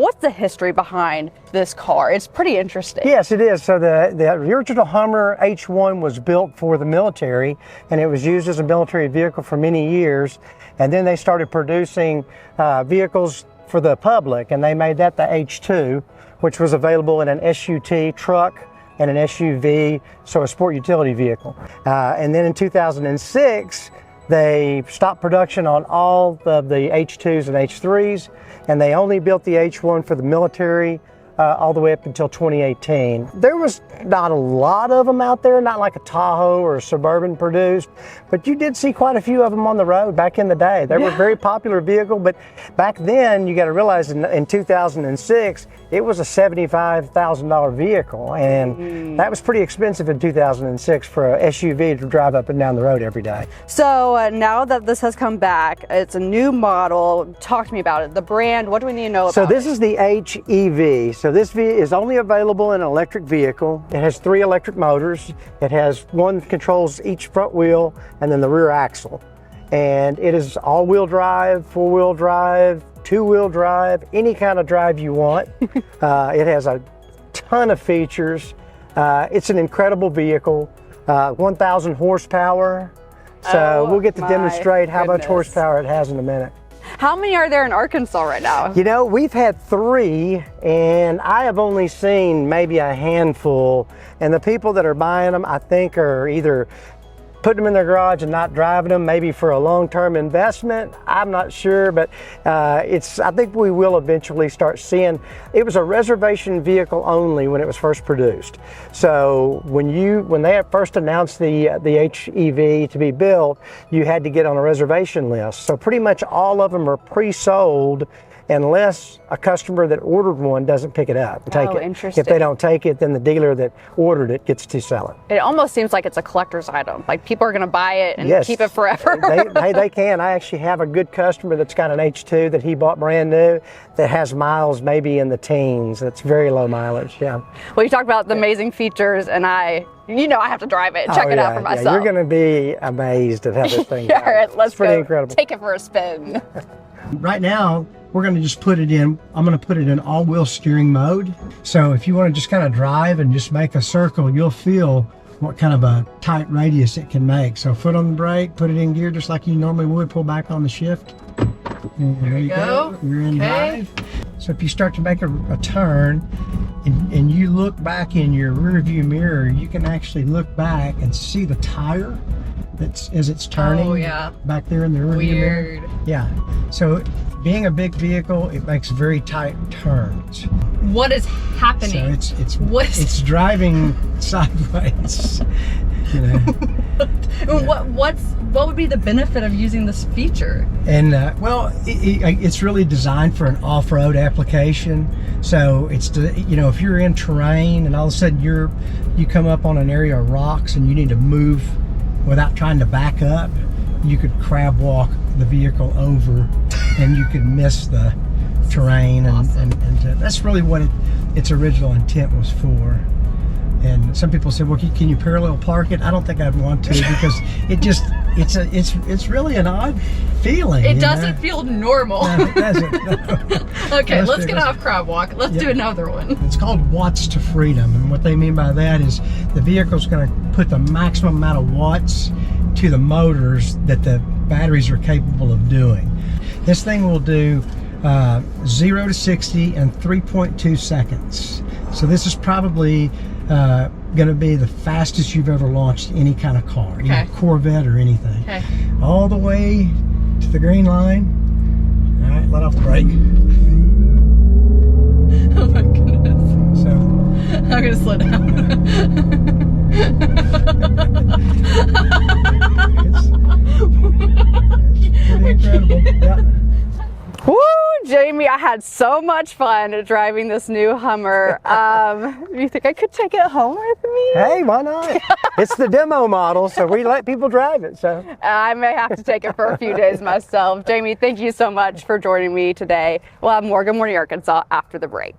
What's the history behind this car? It's pretty interesting. Yes, it is. So the original Hummer H1 was built for the military, and it was used as a military vehicle for many years. And then they started producing vehicles for the public, and they made that the H2, which was available in an SUT truck and an SUV, so a sport utility vehicle. And then in 2006, they stopped production on all of the H2s and H3s, and they only built the H1 for the military all the way up until 2018. There was not a lot of them out there, not like a Tahoe or a Suburban produced, but you did see quite a few of them on the road back in the day. They were a very popular vehicle, but back then you got to realize in 2006, it was a $75,000 vehicle, and that was pretty expensive in 2006 for a SUV to drive up and down the road every day. So now that this has come back, it's a new model. Talk to me about it. The brand, what do we need to know about it? So this is the HEV. So this is only available in an electric vehicle. It has 3 electric motors. It has one controls each front wheel and then the rear axle. And it is all-wheel drive, 4-wheel drive, 2-wheel drive, any kind of drive you want. It has a ton of features. It's an incredible vehicle, 1,000 horsepower. So we'll get to demonstrate how much horsepower it has in a minute. How many are there in Arkansas right now? You know, we've had 3, and I have only seen maybe a handful. And the people that are buying them, I think, are either putting them in their garage and not driving them, maybe for a long-term investment. I'm not sure, but I think we will eventually start seeing. It was a reservation vehicle only when it was first produced. So when they first announced the HEV to be built, you had to get on a reservation list. So pretty much all of them are pre-sold unless a customer that ordered one doesn't pick it up and take it. Interesting. If they don't take it, then the dealer that ordered it gets to sell it. It almost seems like it's a collector's item. Like people are going to buy it and keep it forever. They can. I actually have a good customer that's got an H2 that he bought brand new that has miles maybe in the teens. That's very low mileage, yeah. Well, you talked about the amazing features, and I have to drive it and check it out for myself. Yeah, you're going to be amazed at how this thing goes. All right, let's pretty go incredible. Take it for a spin. Right now, we're going to just put it in, I'm going to put it in all-wheel steering mode. So if you want to just kind of drive and just make a circle, you'll feel what kind of a tight radius it can make. So foot on the brake, put it in gear just like you normally would, pull back on the shift. And there you go. You're in drive. So if you start to make a turn and you look back in your rear view mirror, you can actually look back and see the tire as it's turning back there in the rear view mirror. Yeah. So being a big vehicle, it makes very tight turns. What is happening? So it's driving sideways. You know. What would be the benefit of using this feature? And well, it's really designed for an off-road application. So it's if you're in terrain and all of a sudden you come up on an area of rocks and you need to move without trying to back up, you could crab walk the vehicle over and you could miss the terrain. And that's really what its original intent was for. And some people said, well, can you parallel park it? I don't think I'd want to because it's really an odd feeling. It doesn't feel normal. No, it doesn't. No. Okay, let's get off crab walk. Let's do another one. It's called watts to freedom. And what they mean by that is the vehicle's going to put the maximum amount of watts to the motors that the batteries are capable of doing. This thing will do 0 to 60 in 3.2 seconds. So this is probably going to be the fastest you've ever launched any kind of car, either Corvette or anything. Okay. All the way to the green line. All right, let off the brake. Oh my goodness. So I'm going to slow down. It's pretty incredible. Yeah. Woo, Jamie, I had so much fun driving this new Hummer. You think I could take it home with me? Hey, why not? It's the demo model, so we let people drive it. So I may have to take it for a few days myself. Jamie, thank you so much for joining me today. We'll have more Good Morning Arkansas after the break.